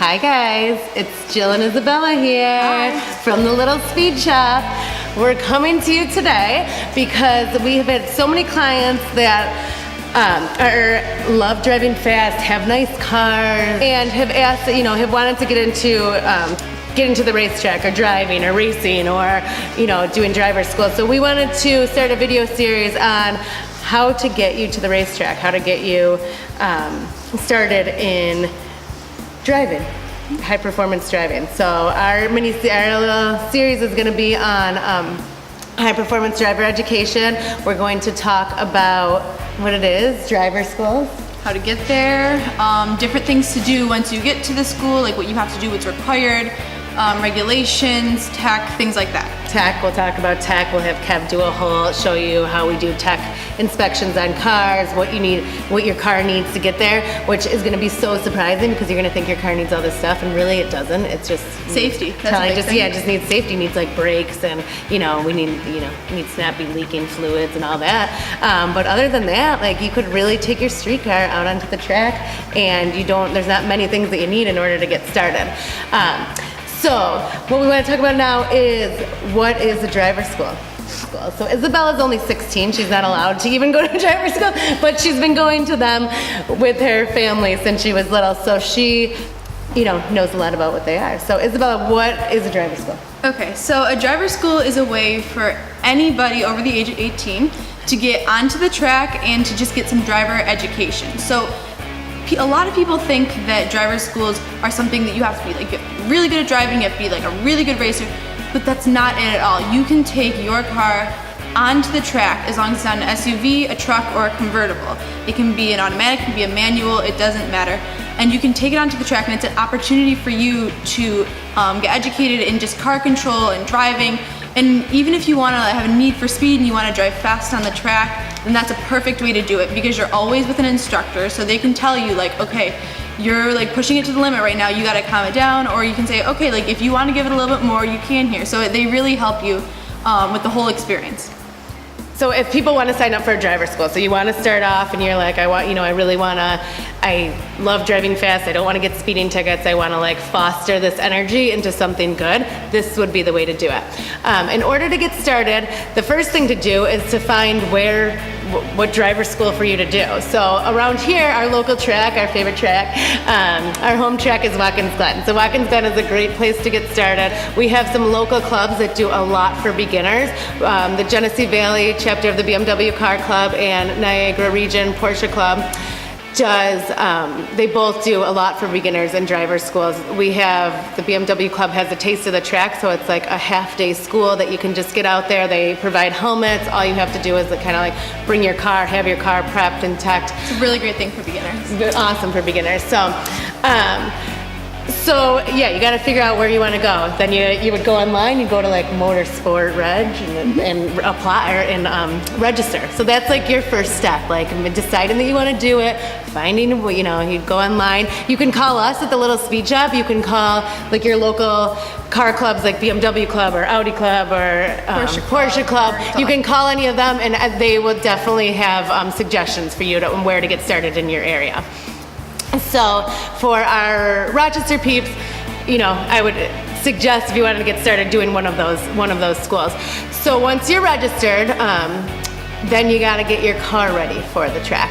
Hi guys, it's Jill and Isabella here from the Little Speed Shop. We're coming to you today because we have had so many clients that love driving fast, have nice cars, and have asked, have wanted to get into the racetrack or driving or racing or, doing driver school. So we wanted to start a video series on how to get you to the racetrack, how to get you started in driving, high performance driving. So our little series is going to be on high performance driver education. We're going to talk about what it is, driver schools, how to get there, different things to do once you get to the school, like what you have to do, what's required, regulations, tech, things like that. Tech, we'll talk about tech. We'll have Kev do a whole, show you how we do tech inspections on cars, what you need, what your car needs to get there, which is going to be so surprising because you're going to think your car needs all this stuff and really it doesn't. It's just safety. It just needs safety. It needs like brakes and we need snappy leaking fluids and all that. But other than that, like you could really take your street car out onto the track and there's not many things that you need in order to get started. So what we want to talk about now is what is a driver school. So Isabella's only 16. She's not allowed to even go to driver school, but she's been going to them with her family since she was little. So she, knows a lot about what they are. So Isabella, what is a driver school? Okay, so a driver school is a way for anybody over the age of 18 to get onto the track and to just get some driver education. So a lot of people think that driver schools are something that you have to be like really good at driving, you have to be like a really good racer, but that's not it at all. You can take your car onto the track as long as it's not an SUV, a truck, or a convertible. It can be an automatic, it can be a manual, it doesn't matter. And you can take it onto the track and it's an opportunity for you to get educated in just car control and driving. And even if you want to have a need for speed and you want to drive fast on the track, then that's a perfect way to do it because you're always with an instructor, so they can tell you like, okay, you're like pushing it to the limit right now, you got to calm it down, or you can say, okay, like if you want to give it a little bit more, you can here. So they really help you with the whole experience. So if people want to sign up for a driver school, so you want to start off and you're like, I love driving fast, I don't want to get speeding tickets, I want to like foster this energy into something good, this would be the way to do it. In order to get started, the first thing to do is to find what driver school for you to do. So around here, our local track, our favorite track, our home track is Watkins Glen. So Watkins Glen is a great place to get started. We have some local clubs that do a lot for beginners. The Genesee Valley chapter of the BMW Car Club and Niagara Region Porsche Club they both do a lot for beginners and driver schools. We have, the BMW Club has a taste of the track, so it's like a half-day school that you can just get out there. They provide helmets. All you have to do is kind of like bring your car, have your car prepped and teched. It's a really great thing for beginners. Awesome for beginners. So yeah, you got to figure out where you want to go. Then you would go online. You go to like Motorsport Reg and apply and register. So that's like your first step, like deciding that you want to do it. Finding, you'd go online. You can call us at the Little Speed Shop. You can call like your local car clubs, like BMW Club or Audi Club or Porsche Club. You can call any of them, and they will definitely have suggestions for you on where to get started in your area. So for our Rochester peeps, I would suggest if you wanted to get started doing one of those schools. So once you're registered, then you got to get your car ready for the track.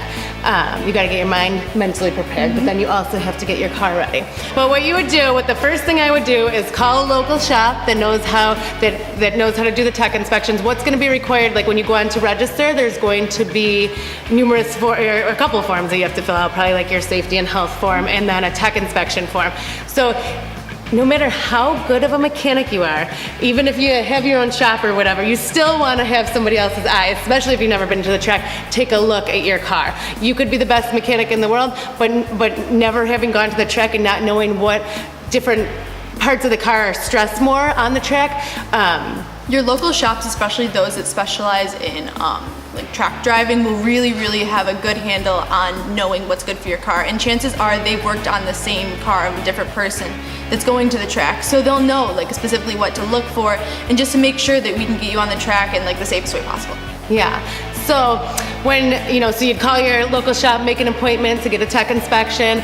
You got to get your mind mentally prepared, but then you also have to get your car ready. But what you would do, the first thing I would do is call a local shop that knows how to do the tech inspections. What's going to be required, like when you go on to register, there's going to be a couple forms that you have to fill out, probably like your safety and health form and then a tech inspection form. So no matter how good of a mechanic you are, even if you have your own shop or whatever, you still want to have somebody else's eye, especially if you've never been to the track, take a look at your car. You could be the best mechanic in the world, but never having gone to the track and not knowing what different parts of the car are stressed more on the track. Your local shops, especially those that specialize in like track driving, will really have a good handle on knowing what's good for your car, and chances are they've worked on the same car of a different person that's going to the track, so they'll know like specifically what to look for and just to make sure that we can get you on the track in like the safest way possible. Yeah. So when, so you'd call your local shop, make an appointment to get a tech inspection.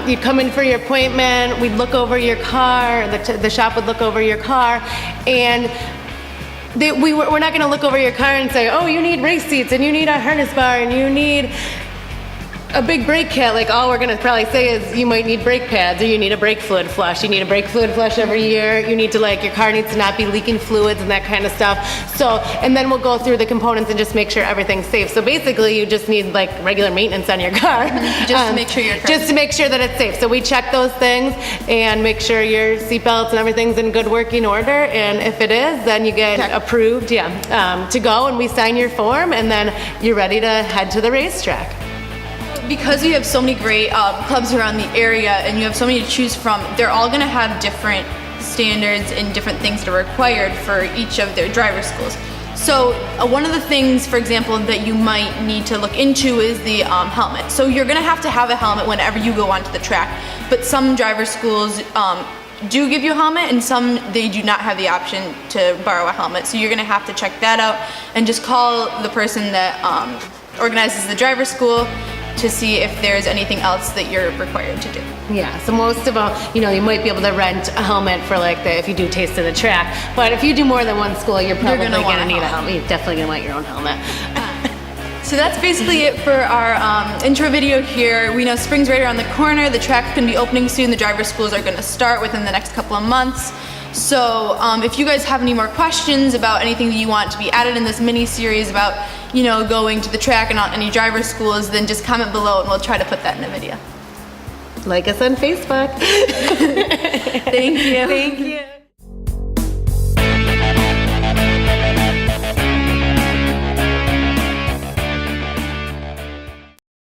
You'd come in for your appointment, we'd look over your car, the shop would look over your car, and we're not going to look over your car and say, oh, you need race seats, and you need a harness bar, and you need a big brake kit. Like, all we're going to probably say is you might need brake pads, or you need a brake fluid flush. You need a brake fluid flush every year. You need to, your car needs to not be leaking fluids and that kind of stuff. So, and then we'll go through the components and just make sure everything's safe. So basically, you just need regular maintenance on your car. Just to make sure your car just to make sure that it's safe. So we check those things and make sure your seatbelts and everything's in good working order. And if it is, then you get approved, to go, and we sign your form, and then you're ready to head to the racetrack. Because we have so many great clubs around the area and you have so many to choose from, they're all going to have different standards and different things that are required for each of their driver schools. So one of the things, for example, that you might need to look into is the helmet. So you're going to have a helmet whenever you go onto the track, but some driver schools do give you a helmet, and some they do not have the option to borrow a helmet. So you're going to have to check that out and just call the person that organizes the driver school to see if there's anything else that you're required to do. Yeah, so most of them, you might be able to rent a helmet for if you do Taste of the Track, but if you do more than one school, you're probably going to need a helmet. You're definitely going to want your own helmet. So that's basically it for our intro video here. We know spring's right around the corner, the track's going to be opening soon, the driver schools are going to start within the next couple of months. So if you guys have any more questions about anything that you want to be added in this mini series about, going to the track and on any driver schools, then just comment below and we'll try to put that in a video. Like us on Facebook. Thank you. Thank you.